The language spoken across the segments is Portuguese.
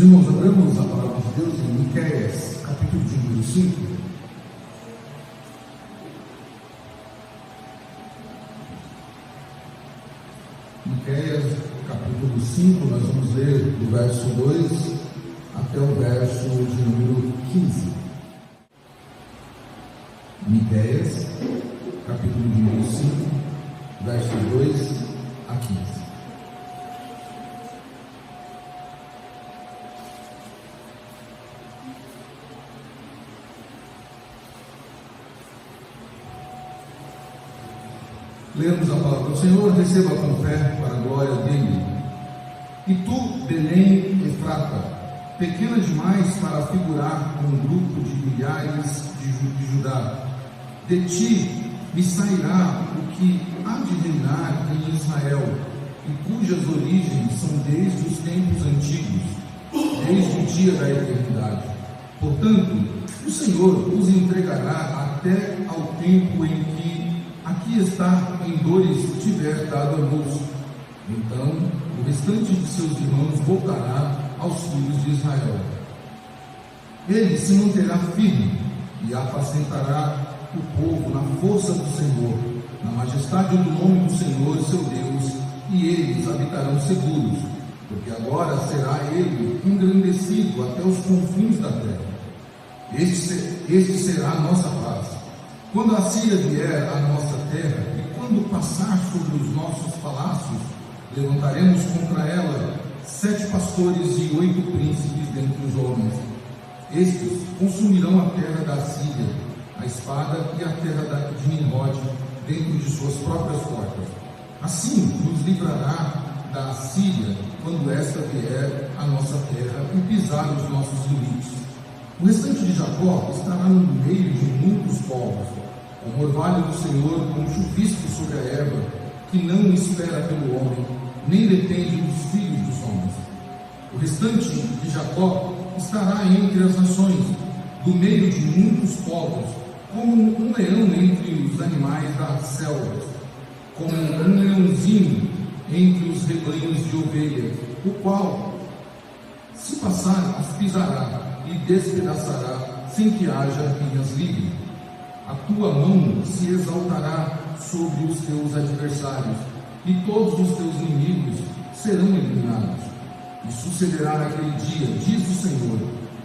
irmãos, abramos a palavra de Deus em Miqueias, capítulo de número 5. Miqueias, capítulo 5, nós vamos ler do verso 2 até o verso de número 15. Miqueias, capítulo de número 5, verso 2 a 15. Lemos a palavra do Senhor: receba com fé para a glória dele. E tu, Belém Efrata, pequena demais para figurar com um grupo de milhares de Judá, de ti me sairá o que há de reinar em Israel, e cujas origens são desde os tempos antigos, desde o dia da eternidade. Portanto, o Senhor os entregará até ao tempo em que aqui está em dores tiver dado a luz. Então o restante de seus irmãos voltará aos filhos de Israel. Ele se manterá firme e apacentará o povo na força do Senhor, na majestade do nome do Senhor seu Deus, e eles habitarão seguros, porque agora será ele engrandecido até os confins da terra. Este será a nossa paz. Quando a Síria vier à nossa terra, e quando passar sobre os nossos palácios, levantaremos contra ela 7 pastores e 8 príncipes dentre os homens. Estes consumirão a terra da Síria, a espada, e a terra de Nimrod dentro de suas próprias portas. Assim nos livrará da Síria quando esta vier à nossa terra e pisar os nossos limites. O restante de Jacó estará no meio de muitos povos, como orvalho do Senhor, como chuvisco sobre a erva, que não espera pelo homem, nem depende dos filhos dos homens. O restante de Jacó estará entre as nações, do meio de muitos povos, como um leão entre os animais das selvas, como um leãozinho entre os rebanhos de ovelhas, o qual, se passar, os pisará e despedaçará, sem que haja quem as livre. A tua mão se exaltará sobre os teus adversários, e todos os teus inimigos serão eliminados. E sucederá naquele dia, diz o Senhor,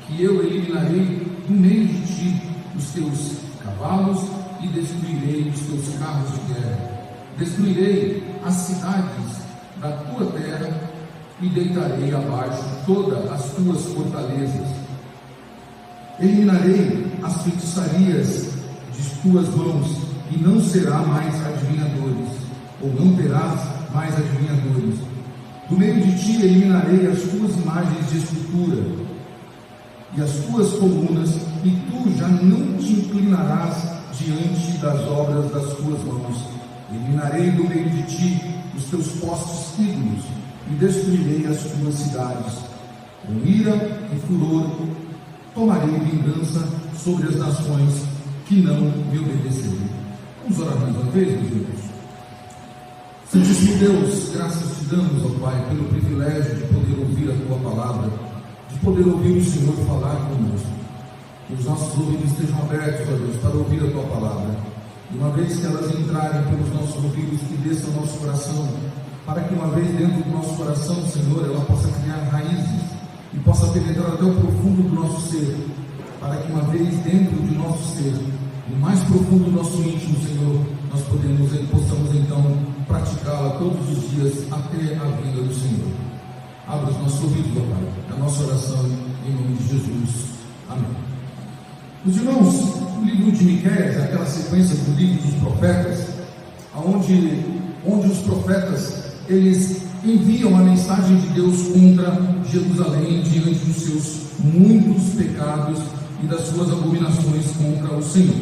que eu eliminarei do meio de ti os teus cavalos e destruirei os teus carros de guerra. Destruirei as cidades da tua terra e deitarei abaixo todas as tuas fortalezas. Eliminarei as feitiçarias de tuas mãos, e não será mais adivinhadores, ou não terás mais adivinhadores. Do meio de ti eliminarei as tuas imagens de escultura e as tuas colunas, e tu já não te inclinarás diante das obras das tuas mãos. Eliminarei do meio de ti os teus postes ídolos, e destruirei as tuas cidades. Com ira e furor tomarei vingança sobre as nações que não me obedeceram. Vamos orar mais uma vez, meus irmãos. Santíssimo Deus, graças te damos, ó Pai, pelo privilégio de poder ouvir a tua palavra, de poder ouvir o Senhor falar conosco. Que os nossos ouvidos estejam abertos, ó Deus, para ouvir a tua palavra. E uma vez que elas entrarem pelos nossos ouvidos, que desça o nosso coração, para que uma vez dentro do nosso coração, Senhor, ela possa criar raízes e possa penetrar até o profundo do nosso ser, para que uma vez dentro de nosso ser, no mais profundo do nosso íntimo, Senhor, nós possamos então praticá-la todos os dias até a vinda do Senhor. Abra os nossos ouvidos, ó Pai, a nossa oração em nome de Jesus. Amém. Meus irmãos, o livro de Miqueias é aquela sequência do livro dos profetas, onde os profetas eles enviam a mensagem de Deus contra Jerusalém diante dos seus muitos pecados e das suas abominações contra o Senhor.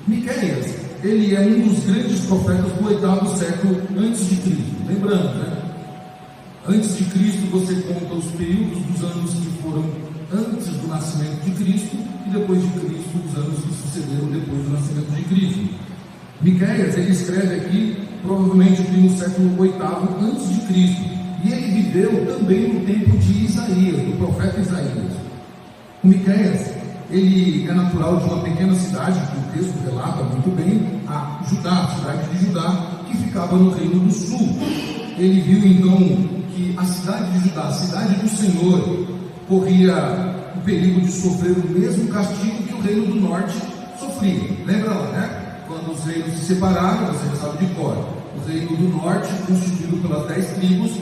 Miqueias, ele é um dos grandes profetas do 8º século antes de Cristo. Lembrando, né? Antes de Cristo você conta os períodos dos anos que foram antes do nascimento de Cristo e depois de Cristo os anos que sucederam depois do nascimento de Cristo. Miqueias, ele escreve aqui provavelmente no século 8º antes de Cristo. E ele viveu também no tempo de Isaías, do profeta Isaías. O Miqueias, ele é natural de uma pequena cidade, que o texto relata muito bem, a Judá, a cidade de Judá, que ficava no Reino do Sul. Ele viu então que a cidade de Judá, a cidade do Senhor, corria o perigo de sofrer o mesmo castigo que o Reino do Norte sofria. Lembra lá, né? Quando os reinos se separaram, você já sabe de cor, o Reino do Norte, constituído pelas 10 tribos,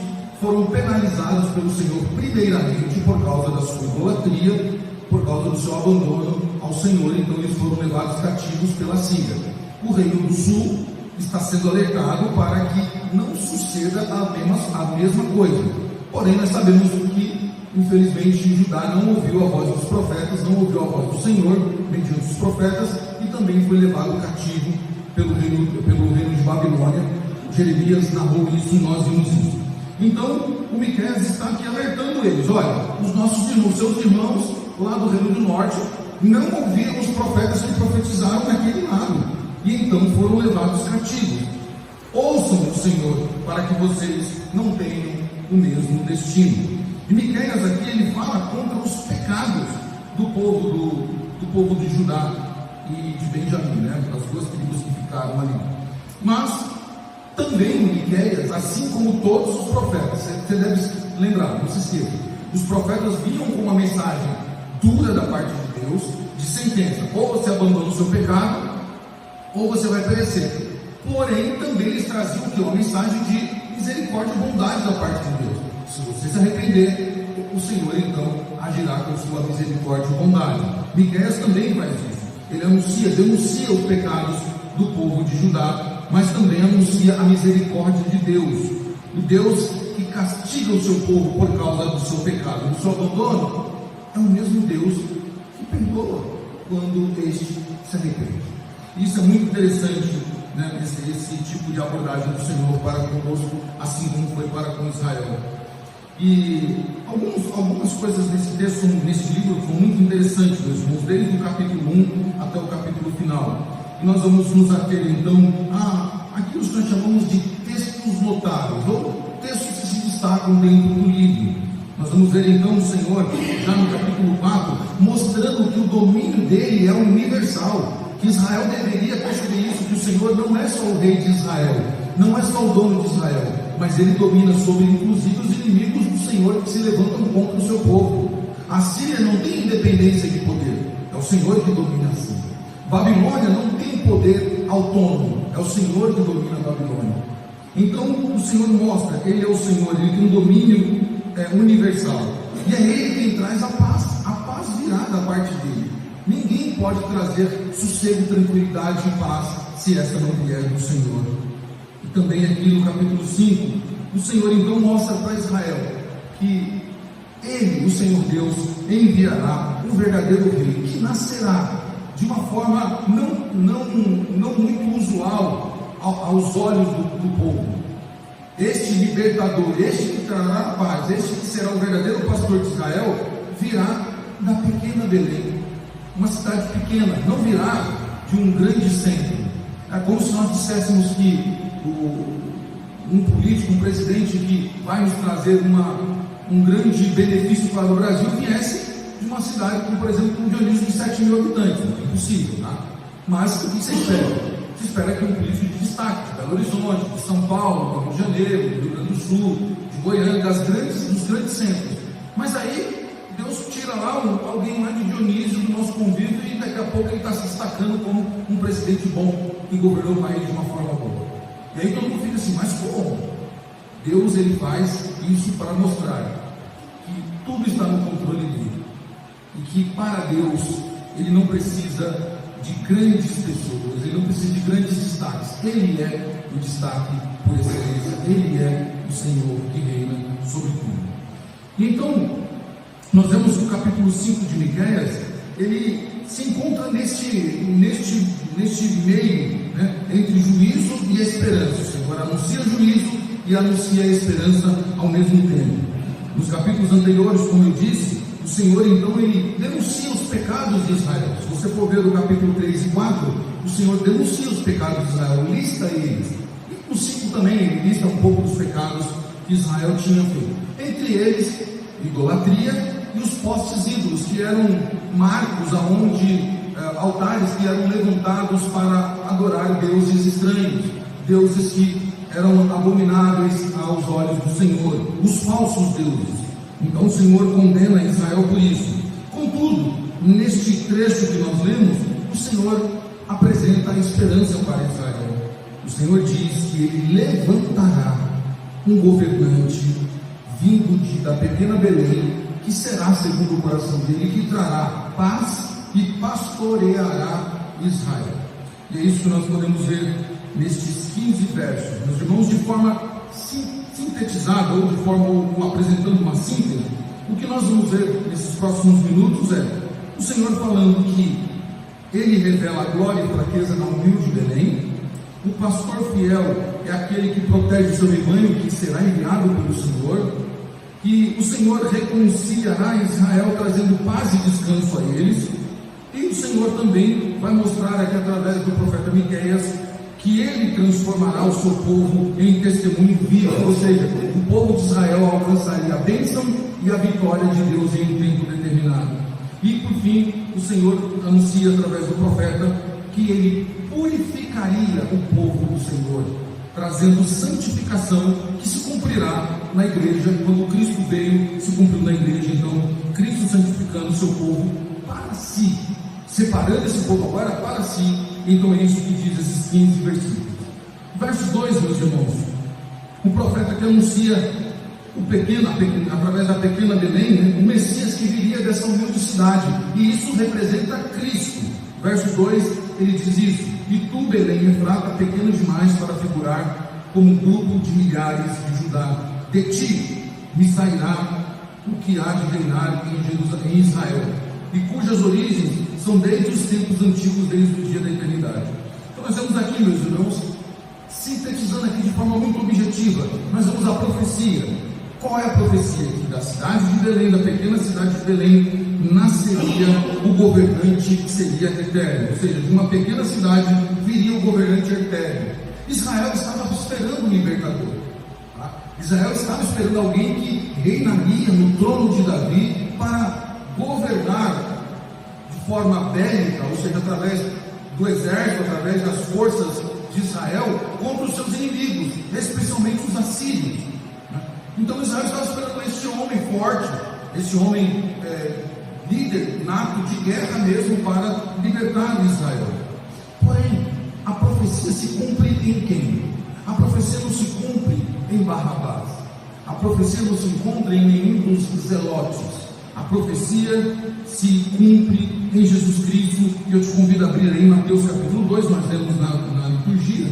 foram penalizados pelo Senhor primeiramente por causa da sua idolatria, por causa do seu abandono ao Senhor. Então eles foram levados cativos pela Síria. O Reino do Sul está sendo alertado para que não suceda a mesma coisa. Porém, nós sabemos que, infelizmente, Judá não ouviu a voz dos profetas, não ouviu a voz do Senhor, mediante os profetas, e também foi levado cativo pelo reino de Babilônia. Jeremias narrou isso e nós vimos isso. Então, o Miqueias está aqui alertando eles: olha, os nossos irmãos, seus irmãos lá do Reino do Norte, não ouviram os profetas que profetizaram naquele lado, e então foram levados cativos. Ouçam o Senhor, para que vocês não tenham o mesmo destino. E Miqueias aqui, ele fala contra os pecados do povo de Judá e de Benjamim, né? As duas tribos que ficaram ali. Mas também Miqueias, assim como todos os profetas, você deve lembrar, não se esqueça, os profetas vinham com uma mensagem dura da parte de Deus, de sentença: ou você abandona o seu pecado, ou você vai perecer. Porém, também eles traziam uma mensagem de misericórdia e bondade da parte de Deus. Se você se arrepender, o Senhor então agirá com sua misericórdia e bondade. Miqueias também faz isso. Ele denuncia os pecados do povo de Judá, mas também anuncia a misericórdia de Deus. O Deus que castiga o seu povo por causa do seu pecado, do seu abandono, é o mesmo Deus que perdoa quando este se arrepende. Isso é muito interessante, né, esse tipo de abordagem do Senhor para conosco, assim como foi para com Israel. E algumas coisas nesse texto, nesse livro, são muito interessantes, meus irmãos, desde o capítulo 1 até o capítulo final. E nós vamos nos ater então àquilo que nós chamamos de textos notáveis, ou textos que se destacam dentro do livro. Nós vamos ver então o Senhor, já no capítulo 4, mostrando que o domínio dele é universal, que Israel deveria perceber isso, que o Senhor não é só o rei de Israel, não é só o dono de Israel, mas ele domina sobre inclusive os inimigos do Senhor que se levantam contra o seu povo. A Síria não tem independência de poder, é o Senhor que domina a Síria. Babilônia não tem poder autônomo, é o Senhor que domina a Babilônia. Então o Senhor mostra que Ele é o Senhor, Ele tem um domínio universal, e é Ele quem traz a paz virá da parte dele. Ninguém pode trazer sossego, tranquilidade e paz se essa não vier do Senhor. E também aqui no capítulo 5, o Senhor então mostra para Israel que Ele, o Senhor Deus, enviará um verdadeiro rei que nascerá de uma forma não muito usual aos olhos do povo. Este libertador, este que trará a paz, este que será o verdadeiro pastor de Israel, virá da pequena Belém, uma cidade pequena, não virá de um grande centro. É como se nós disséssemos que um político, um presidente que vai nos trazer um grande benefício para o Brasil viesse de uma cidade como, por exemplo, Dionísio de 7 mil habitantes. Não é impossível, tá? Mas o que você espera? Você espera que um político de destaque, de Belo Horizonte, de São Paulo, do Rio de Janeiro, do Rio Grande do Sul, de Goiânia, dos grandes centros. Mas aí Deus tira lá alguém lá de Dionísio do nosso convívio e daqui a pouco ele está se destacando como um presidente bom que governou o país de uma forma boa. E aí todo mundo fica assim: mas como? Deus, ele faz isso para mostrar que tudo está no controle dele e que para Deus ele não precisa de grandes pessoas, ele não precisa de grandes destaques. Ele é o destaque por excelência, ele é o Senhor que reina sobre tudo. Então nós vemos que o capítulo 5 de Miqueias, ele se encontra neste meio, né, entre juízo e a esperança. O Senhor anuncia juízo e anuncia a esperança ao mesmo tempo. Nos capítulos anteriores, como eu disse, o Senhor então ele denuncia os pecados de Israel. Se você for ver o capítulo 3 e 4, o Senhor denuncia os pecados de Israel, lista eles. E no 5 também ele lista um pouco dos pecados que Israel tinha feito. Entre eles, idolatria e os postes ídolos, que eram marcos aonde altares que eram levantados para adorar deuses estranhos, deuses que eram abomináveis aos olhos do Senhor, os falsos deuses. Então o Senhor condena Israel por isso. Contudo, neste trecho que nós lemos, o Senhor apresenta a esperança para Israel. O Senhor diz que Ele levantará um governante vindo da pequena Belém, que será segundo o coração dele, que trará paz e pastoreará Israel. E é isso que nós podemos ver nestes 15 versos. Meus irmãos, de forma sintetizada, ou de forma apresentando uma síntese, o que nós vamos ver nesses próximos minutos é o Senhor falando que Ele revela a glória e fraqueza na humilde Belém. O pastor fiel é aquele que protege o seu rebanho, que será enviado pelo Senhor. Que o Senhor reconciliará Israel, trazendo paz e descanso a eles. E o Senhor também vai mostrar aqui através do profeta Miqueias que Ele transformará o seu povo em testemunho vivo, ou seja, o povo de Israel alcançaria a bênção e a vitória de Deus em um tempo determinado. E por fim, o Senhor anuncia através do profeta que Ele purificaria o povo do Senhor, trazendo santificação que se cumprirá na igreja. Quando Cristo veio, se cumpriu na igreja. Então, Cristo santificando o seu povo para si, separando esse povo agora para si. Então é isso que diz esses 15 versículos. Versos 2, meus irmãos, o profeta que anuncia através da pequena Belém, né, o Messias que viria dessa humilde cidade, e isso representa Cristo. Verso 2, ele diz isso: e tu, Belém Efrata, pequeno demais para figurar como um grupo de milhares de Judá, de ti me sairá o que há de reinar em Israel, e cujas origens são desde os tempos antigos, desde o dia da eternidade. Então nós vemos aqui, meus irmãos, sintetizando aqui de forma muito objetiva, nós vemos a profecia. Qual é a profecia? Que da cidade de Belém, da pequena cidade de Belém, nasceria o governante que seria eterno. Ou seja, de uma pequena cidade viria o governante eterno. Israel estava esperando um libertador. Tá? Israel estava esperando alguém que reinaria no trono de Davi para governar de forma bélica, ou seja, através do exército, através das forças de Israel, contra os seus inimigos, especialmente os assírios. Então Israel estava esperando esse homem forte, esse homem líder nato de guerra mesmo, para libertar Israel. Porém, a profecia se cumpre em quem? A profecia não se cumpre em Barrabás. A profecia não se encontra em nenhum dos zelotes. A profecia se cumpre em Jesus Cristo, e eu te convido a abrir aí em Mateus capítulo 2, nós lemos na liturgia,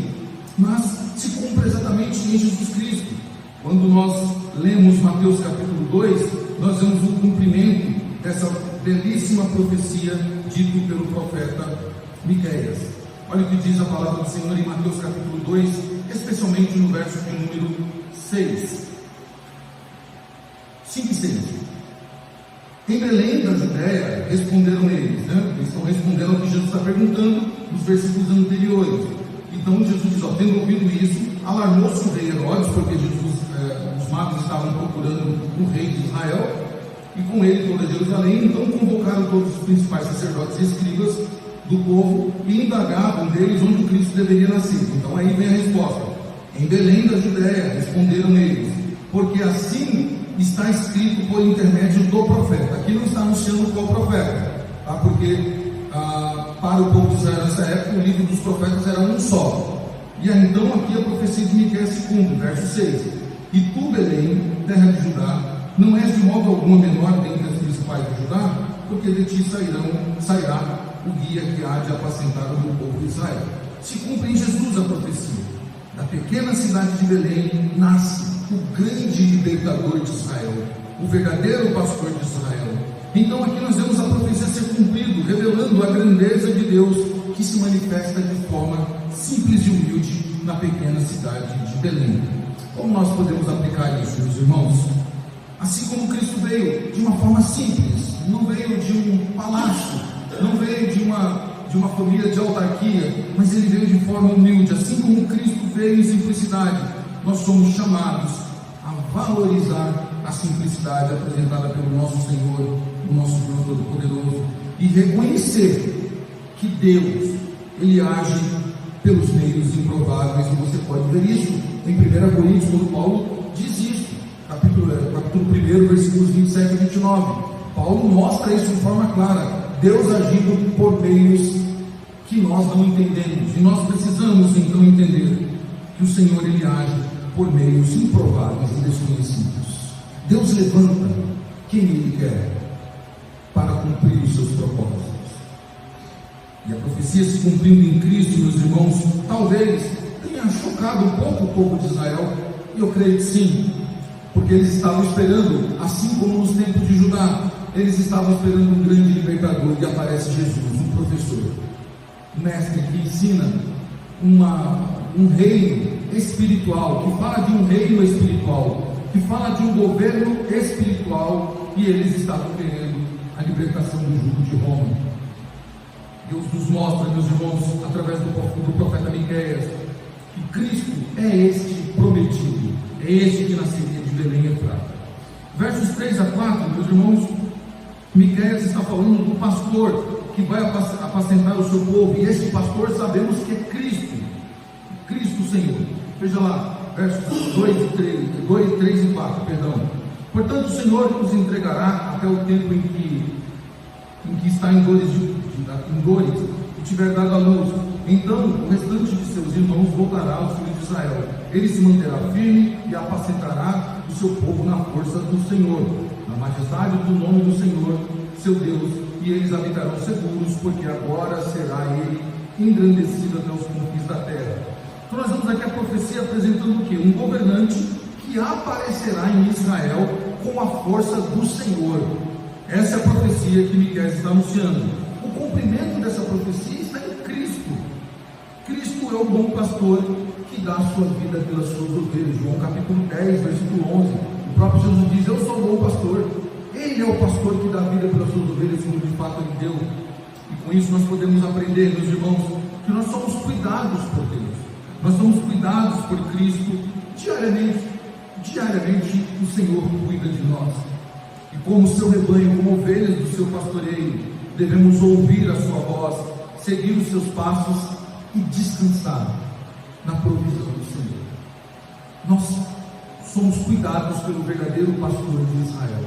mas se cumpre exatamente em Jesus Cristo. Quando nós lemos Mateus capítulo 2, nós vemos o cumprimento dessa belíssima profecia dito pelo profeta Miqueias. Olha o que diz a palavra do Senhor em Mateus capítulo 2, especialmente no verso de número 6. 5 e 6. Em Belém da Judéia, responderam eles, né? Eles estão respondendo ao que Jesus está perguntando nos versículos anteriores. Então Jesus diz, tendo ouvido isso, alarmou-se o rei Herodes, porque os magos estavam procurando o rei de Israel, e com ele toda Jerusalém. Então convocaram todos os principais sacerdotes e escribas do povo, e indagavam deles onde o Cristo deveria nascer. Então aí vem a resposta: em Belém da Judéia, responderam eles, porque assim está escrito por intermédio do profeta. Aqui não está anunciando qual profeta, tá? Porque para o povo de Israel nessa época o livro dos profetas era um só. E aí, então aqui a profecia de Miqueias se cumpre, verso 6: e tu, Belém, terra de Judá, não és de modo algum menor dentre as principais de Judá, porque de ti sairá o guia que há de apacentar o meu povo de Israel. Se cumpre em Jesus a profecia. Da pequena cidade de Belém nasce o grande libertador de Israel, o verdadeiro pastor de Israel. Então aqui nós vemos a profecia ser cumprida, revelando a grandeza de Deus, que se manifesta de forma simples e humilde na pequena cidade de Belém. Como nós podemos aplicar isso, meus irmãos? Assim como Cristo veio de uma forma simples, não veio de um palácio, não veio de uma família de autarquia, mas ele veio de forma humilde. Assim como Cristo veio em simplicidade, nós somos chamados a valorizar a simplicidade apresentada pelo nosso Senhor, o nosso Deus Todo-Poderoso, e reconhecer que Deus, Ele age pelos meios improváveis, e você pode ver isso em 1 Coríntios, quando Paulo diz isso, capítulo 1, versículos 27 e 29. Paulo mostra isso de forma clara, Deus agindo por meios que nós não entendemos, e nós precisamos então entender que o Senhor, Ele age por meios improváveis e desconhecidos. Deus levanta quem Ele quer para cumprir os seus propósitos. E a profecia se cumprindo em Cristo, meus irmãos, talvez tenha chocado um pouco o povo de Israel, e eu creio que sim, porque eles estavam esperando, assim como nos tempos de Judá, eles estavam esperando um grande libertador, e aparece Jesus, um professor, um mestre que ensina um reino espiritual, que fala de um reino espiritual, que fala de um governo espiritual, e eles estavam querendo a libertação do jugo de Roma. Deus nos mostra, meus irmãos, através do profeta Miqueias, que Cristo é este prometido, é este que nasceria de Belém e Efrata. Versos 3 a 4, meus irmãos, Miqueias está falando do pastor que vai apacentar o seu povo, e esse pastor sabemos que é Cristo Senhor. Veja lá, versos 2, 3 e 4, perdão. Portanto, o Senhor os entregará até o tempo em que está em dores e tiver dado a luz. Então o restante de seus irmãos voltará aos filhos de Israel. Ele se manterá firme e apacentará o seu povo na força do Senhor, na majestade do nome do Senhor, seu Deus, e eles habitarão seguros, porque agora será ele engrandecido até os confins da terra. Então nós vemos aqui a profecia apresentando o quê? Um governante que aparecerá em Israel com a força do Senhor. Essa é a profecia que Miqueias está anunciando. O cumprimento dessa profecia está em Cristo. Cristo é o bom pastor que dá a sua vida pelas suas ovelhas. João capítulo 10, versículo 11. O próprio Jesus diz: eu sou o bom pastor. Ele é o pastor que dá a vida pelas suas ovelhas, como de fato Ele deu. E com isso nós podemos aprender, meus irmãos, que nós somos cuidados por Deus. Nós somos cuidados por Cristo diariamente. Diariamente o Senhor cuida de nós. E como seu rebanho, como ovelhas do seu pastoreio, devemos ouvir a sua voz, seguir os seus passos e descansar na provisão do Senhor. Nós somos cuidados pelo verdadeiro pastor de Israel.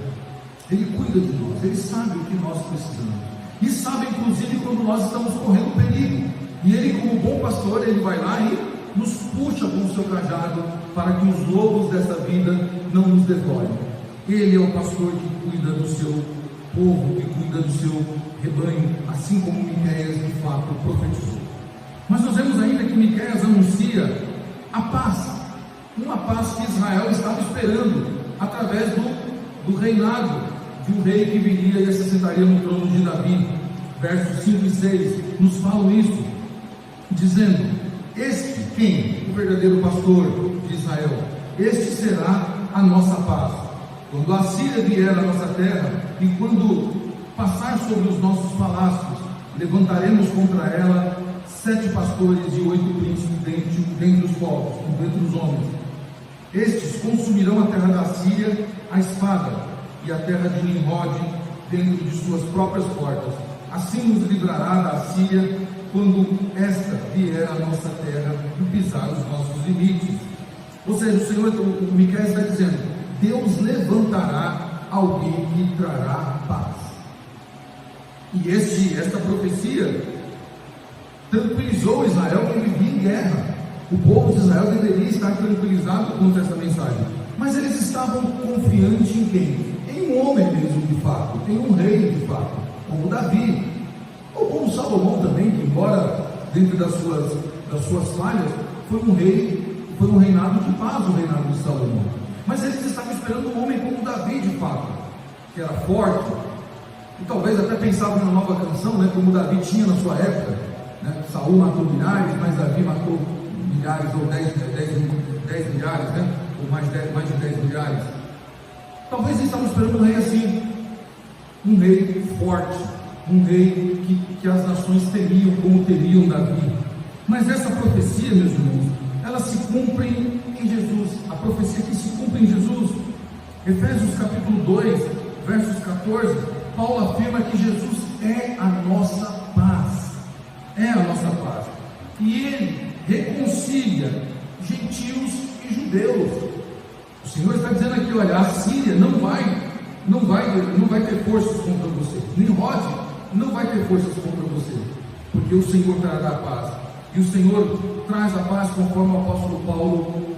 Ele cuida de nós, Ele sabe o que nós precisamos, e sabe inclusive quando nós estamos correndo perigo, e Ele, como bom pastor, Ele vai lá e nos puxa com o seu cajado, para que os lobos dessa vida não nos devorem. Ele é o pastor que cuida do seu povo, que cuida do seu rebanho, assim como Miqueias de fato profetizou. Mas nós vemos ainda que Miqueias anuncia a paz, uma paz que Israel estava esperando, através do reinado de um rei que viria e se assentaria no trono de Davi. Versos 5 e 6 nos falam isso, dizendo: este, quem? O verdadeiro pastor de Israel, este será a nossa paz. Quando a Síria vier à nossa terra, e quando passar sobre os nossos palácios, levantaremos contra ela 7 pastores e 8 príncipes dentre os povos, dentre os homens. Estes consumirão a terra da Síria a espada, e a terra de Nimrod dentro de suas próprias portas. Assim nos livrará da Síria, quando esta vier à nossa terra e pisar os nossos limites. Ou seja, o Senhor, o Miqueias está dizendo: Deus levantará alguém que trará paz. E esta profecia tranquilizou Israel, que vivia em guerra. O povo de Israel deveria estar tranquilizado contra essa mensagem, mas eles estavam confiantes em quem? Em um homem mesmo, de fato, em um rei, de fato, como Davi, ou como Salomão também, que embora dentro das suas falhas, foi um reinado de paz, o reinado de Salomão. Mas eles estavam esperando um homem como Davi, de fato, que era forte, e talvez até pensavam na nova canção, né, como Davi tinha na sua época, né? Saul matou milhares, mas Davi matou milhares, ou 10 milhares, né? Ou mais de 10 milhares. Talvez eles estavam esperando um rei assim, um rei forte, um rei que as nações temiam, como teriam Davi. Mas essa profecia, meus irmãos, ela se cumpre em Jesus. A profecia que se cumpre em Jesus Efésios capítulo 2, versos 14, Paulo afirma que Jesus é a nossa paz. É a nossa paz. E Ele reconcilia gentios e judeus. O Senhor está dizendo aqui, olha, a Síria não vai ter forças contra você. Nimrod não vai ter forças contra você, porque o Senhor trará a paz. E o Senhor traz a paz conforme o apóstolo Paulo,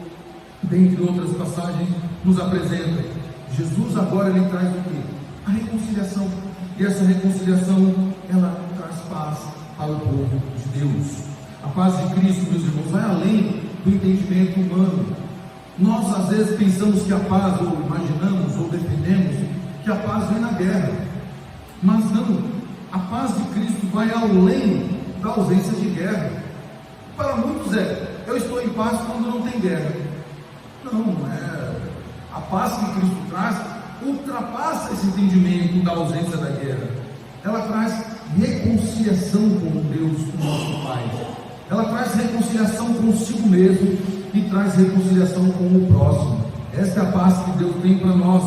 dentre outras passagens, nos apresenta. Jesus agora ele traz o quê? A reconciliação. E essa reconciliação, ela traz paz para o povo de Deus. A paz de Cristo, meus irmãos, vai além do entendimento humano. Nós às vezes pensamos que a paz, ou imaginamos, ou defendemos, que a paz vem na guerra. Mas não, a paz de Cristo vai além da ausência de guerra. Para muitos eu estou em paz quando não tem guerra. Não é. A paz que Cristo traz ultrapassa esse entendimento da ausência da guerra. Ela traz reconciliação com Deus, com nosso Pai. Ela traz reconciliação consigo mesmo e traz reconciliação com o próximo. Esta é a paz que Deus tem para nós.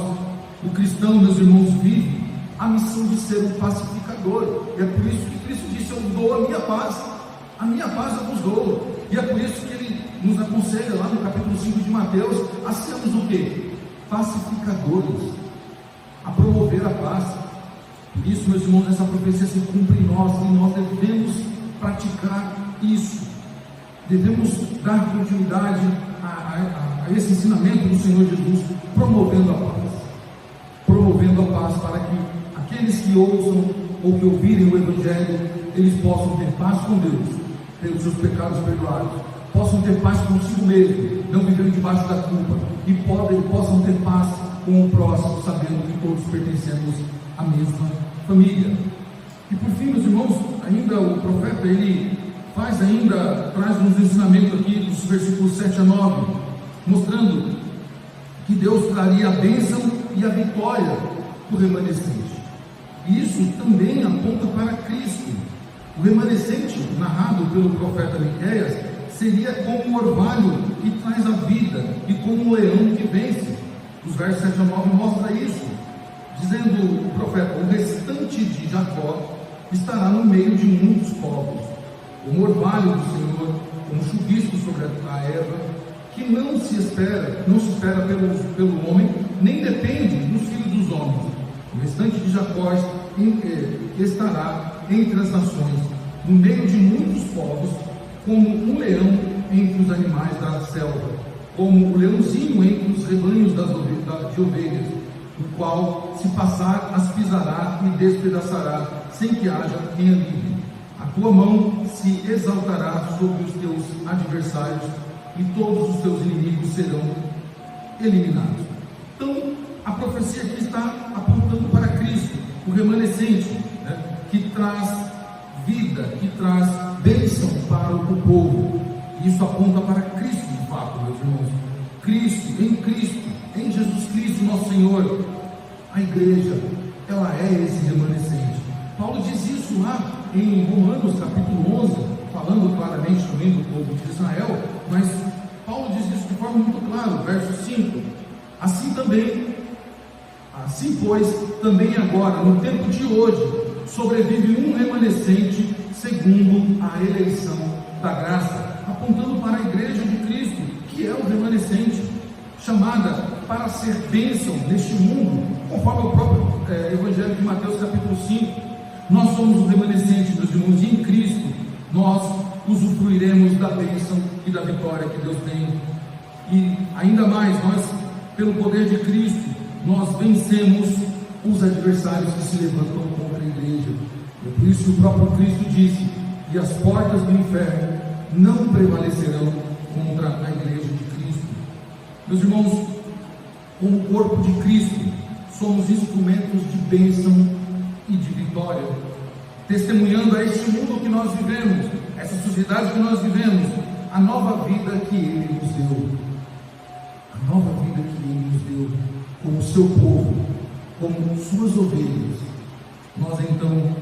O cristão, meus irmãos, vive a missão de ser um pacificador. E é por isso que Cristo disse: eu dou a minha paz eu vos dou. E é por isso que Ele nos aconselha lá no capítulo 5 de Mateus a sermos o quê? Pacificadores, a promover a paz. Por isso, meus irmãos, essa profecia se cumpre em nós, e nós devemos praticar isso. Devemos dar continuidade a esse ensinamento do Senhor Jesus, promovendo a paz para que aqueles que ouçam ou que ouvirem o Evangelho, eles possam ter paz com Deus, ter os seus pecados perdoados, possam ter paz consigo mesmo, não vivendo debaixo da culpa, e possam ter paz com o próximo, sabendo que todos pertencemos à mesma família. E por fim, meus irmãos, ainda o profeta, ele traz uns ensinamentos aqui dos versículos 7 a 9, mostrando que Deus traria a bênção e a vitória do remanescente. E isso também aponta para Cristo. O remanescente, narrado pelo profeta Miqueias, seria como um orvalho que traz a vida e como um leão que vence. Os versos 7 a 9 mostra isso, dizendo o profeta: o restante de Jacó estará no meio de muitos povos, como orvalho do Senhor, como chuvisco sobre a erva, que não se espera pelo homem, nem depende dos filhos dos homens. O restante de Jacó estará entre as nações, no meio de muitos povos, como um leão entre os animais da selva, como o leãozinho entre os rebanhos de ovelhas, o qual, se passar, as pisará e despedaçará, sem que haja quem a livre. A tua mão se exaltará sobre os teus adversários, e todos os teus inimigos serão eliminados. Então, a profecia aqui está apontando para Cristo, o remanescente, que traz vida, que traz bênção para o povo. Isso aponta para Cristo, de fato, meus irmãos. Cristo, em Jesus Cristo, nosso Senhor, a igreja, ela é esse remanescente. Paulo diz isso lá em Romanos capítulo 11, falando claramente também do povo de Israel, mas Paulo diz isso de forma muito clara, verso 5: assim pois, também agora, no tempo de hoje, sobrevive um remanescente segundo a eleição da graça, apontando para a igreja de Cristo, que é o remanescente, chamada para ser bênção neste mundo, conforme o próprio Evangelho de Mateus capítulo 5. Nós somos o remanescente, meus irmãos, e em Cristo nós usufruiremos da bênção e da vitória que Deus tem. E ainda mais, nós, pelo poder de Cristo, nós vencemos os adversários que se levantam contra a igreja. É por isso que o próprio Cristo disse: e as portas do inferno não prevalecerão contra a igreja de Cristo. Meus irmãos, como corpo de Cristo, somos instrumentos de bênção e de vitória, testemunhando a este mundo que nós vivemos, essa sociedade que nós vivemos, a nova vida que Ele nos deu, a nova vida que Ele nos deu, como seu povo, como suas ovelhas. Nós então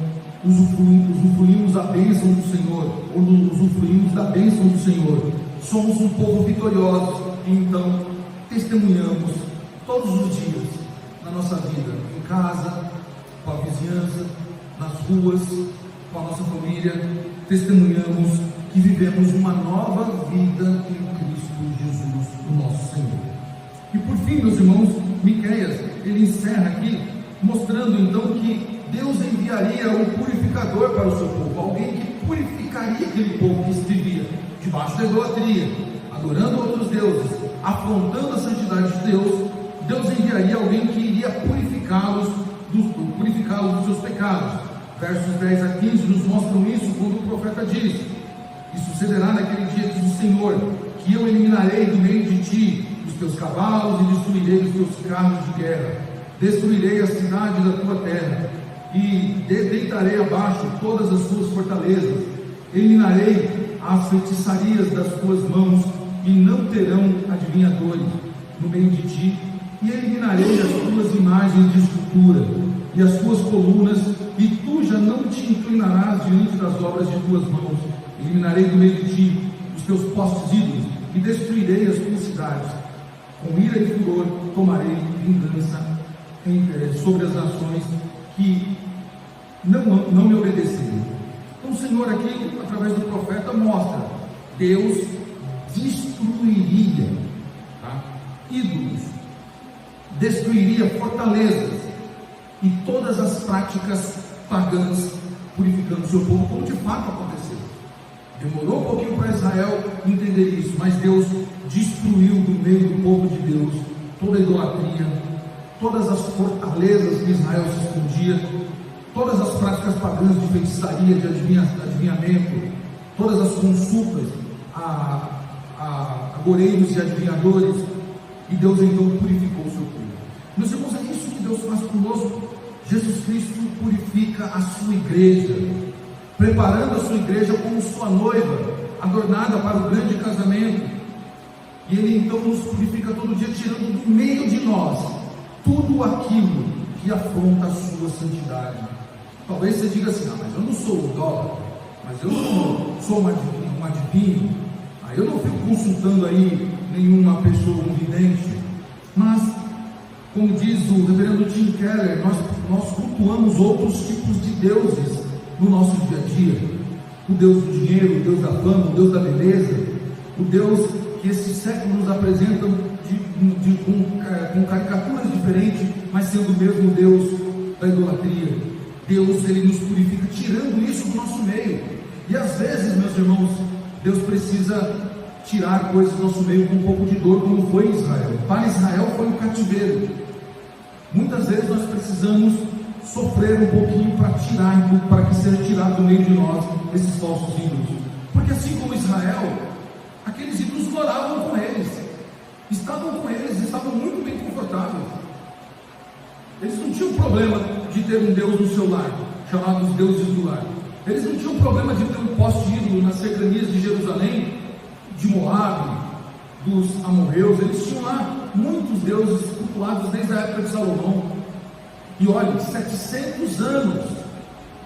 usufruímos a bênção do Senhor, ou usufruímos da bênção do Senhor, somos um povo vitorioso, e então testemunhamos todos os dias, na nossa vida, em casa, com a vizinhança, nas ruas, com a nossa família, testemunhamos que vivemos uma nova vida em Cristo Jesus, o nosso Senhor. E por fim, meus irmãos, Miqueias, ele encerra aqui, mostrando então que Deus enviaria um purificador para o seu povo, alguém que purificaria aquele povo que vivia debaixo da idolatria, adorando outros deuses, afrontando a santidade de Deus. Deus enviaria alguém que iria purificá-los dos seus pecados. Versos 10 a 15 nos mostram isso, quando o profeta diz: e sucederá naquele dia, diz o Senhor, que eu eliminarei do meio de ti os teus cavalos e destruirei os teus carros de guerra, destruirei a cidade da tua terra e deitarei abaixo todas as tuas fortalezas, eliminarei as feitiçarias das tuas mãos e não terão adivinhadores no meio de ti, e eliminarei as tuas imagens de escultura e as tuas colunas, e tu já não te inclinarás diante das obras de tuas mãos. Eliminarei do meio de ti os teus postes ídolos e destruirei as tuas cidades. Com ira e furor tomarei vingança sobre as nações que não me obedecerem. Então o Senhor aqui, através do profeta, mostra: Deus destruiria ídolos, destruiria fortalezas e todas as práticas pagãs, purificando o seu povo, como de fato aconteceu. Demorou um pouquinho para Israel entender isso, mas Deus destruiu do meio do povo de Deus toda a idolatria, todas as fortalezas que Israel se escondia, todas as práticas pagãs de feitiçaria, de adivinhamento, todas as consultas a agoreiros e adivinhadores, e Deus então purificou o seu povo. Meus irmãos, é isso que Deus faz conosco. Jesus Cristo purifica a sua igreja, preparando a sua igreja como sua noiva, adornada para o grande casamento. E Ele então nos purifica todo dia, tirando do meio de nós tudo aquilo que afronta a sua santidade. Talvez você diga assim: mas eu não sou idólatra, mas eu não sou um adivinho, eu não fico consultando aí nenhuma pessoa, um vidente. Mas, como diz o reverendo Tim Keller, nós cultuamos outros tipos de deuses no nosso dia a dia: o Deus do dinheiro, o Deus da fama, o Deus da beleza, o Deus que esses séculos nos apresentam com caricaturas diferentes, mas sendo o mesmo Deus da idolatria. Deus, Ele nos purifica, tirando isso do nosso meio. E às vezes, meus irmãos, Deus precisa tirar coisas do nosso meio com um pouco de dor, como foi em Israel. Para Israel foi um cativeiro. Muitas vezes nós precisamos sofrer um pouquinho para que seja tirado do meio de nós esses falsos ídolos. Porque assim como Israel, aqueles ídolos moravam com eles, estavam muito bem confortáveis. Eles não tinham problema de ter um Deus no seu lar, chamado os deuses do lar. Eles não tinham problema de ter um poste ídolo nas cercanias de Jerusalém, de Moabe, dos amorreus. Eles tinham lá muitos deuses cultuados desde a época de Salomão. E olha, 700 anos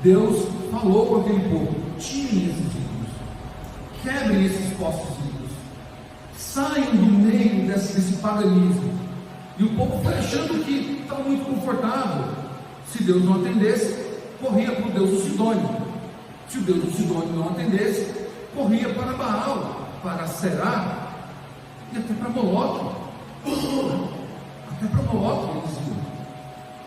Deus falou com aquele povo: tirem esses ídolos, quebrem esses postes ídolos, saiam do meio desse paganismo. E o povo foi achando que estava muito confortável. Se Deus não atendesse, corria para o Deus do Sidônio. Se o Deus do Sidônio não atendesse, corria para Baal, para Será e até para Moloque. Até para Moloque eles iam.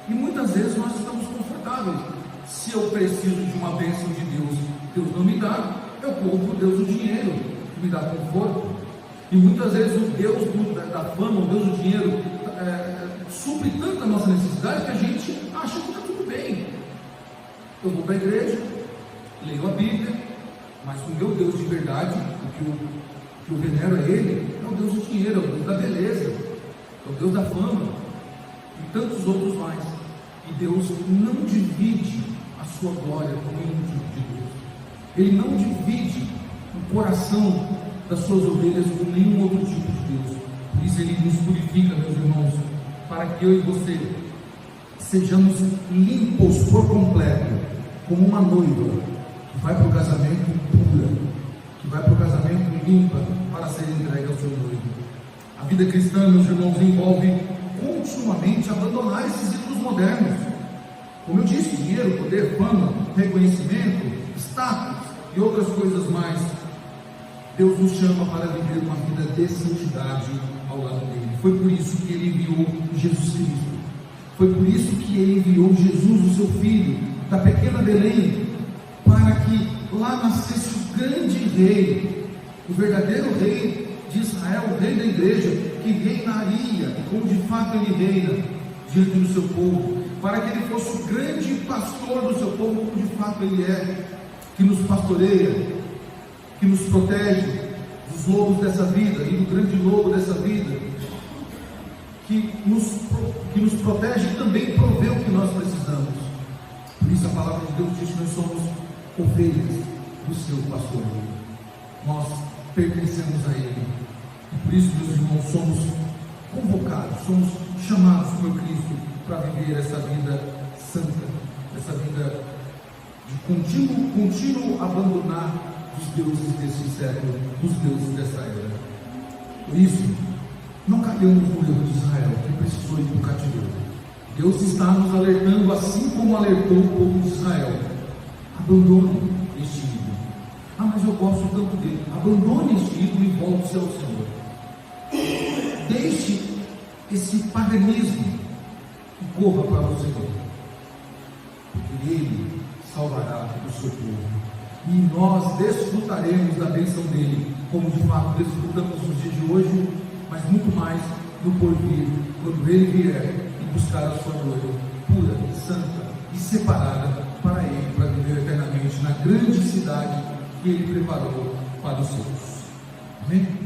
E muitas vezes nós estamos confortáveis. Se eu preciso de uma bênção de Deus, Deus não me dá, eu corro para o Deus do dinheiro, que me dá conforto. E muitas vezes o Deus da fama, o Deus do dinheiro, supre tanto a nossa necessidade que a gente acha que está tudo bem. Eu vou para a igreja, leio a Bíblia, mas o meu Deus de verdade, o que eu venero a Ele, é o Deus do dinheiro, é o Deus da beleza, é o Deus da fama, e tantos outros mais. E Deus não divide a sua glória com nenhum tipo de Deus. Ele não divide o coração das suas ovelhas com nenhum outro tipo de Deus. Por isso Ele nos purifica, meus irmãos, para que eu e você sejamos limpos por completo, como uma noiva que vai para o casamento pura, que vai para o casamento limpa para ser entregue ao seu noivo. A vida cristã, meus irmãos, envolve continuamente abandonar esses ídolos modernos. Como eu disse, dinheiro, poder, fama, reconhecimento, status e outras coisas mais. Deus nos chama para viver uma vida de santidade ao lado dele. Foi por isso que ele enviou Jesus Cristo. Foi por isso que ele enviou Jesus, o seu filho, da pequena Belém, para que lá nascesse o grande rei, o verdadeiro rei de Israel, o rei da igreja, que reinaria, como de fato ele reina, diante do seu povo, para que ele fosse o grande pastor do seu povo, como de fato ele é, que nos pastoreia, que nos protege dos lobos dessa vida e do grande lobo dessa vida, que nos protege e também provê o que nós precisamos. Por isso a palavra de Deus diz que nós somos ovelhas do seu pastor. Nós pertencemos a ele. E por isso, meus irmãos, somos convocados, somos chamados por Cristo para viver essa vida santa, essa vida de contínuo abandonar os deuses desse século, os deuses dessa era. Por isso, não caiamos no erro de Israel, que precisou ir para o cativeiro. Deus está nos alertando, assim como alertou o povo de Israel: abandone este ídolo. Mas eu gosto tanto dele. Abandone este ídolo e volte-se ao Senhor. Deixe esse paganismo e corra para o Senhor, porque Ele salvará o seu povo. E nós desfrutaremos da bênção dele, como de fato desfrutamos nos dias de hoje, mas muito mais no porvir, quando ele vier e buscar a sua noiva pura, santa e separada para ele, para viver eternamente na grande cidade que ele preparou para os seus. Amém?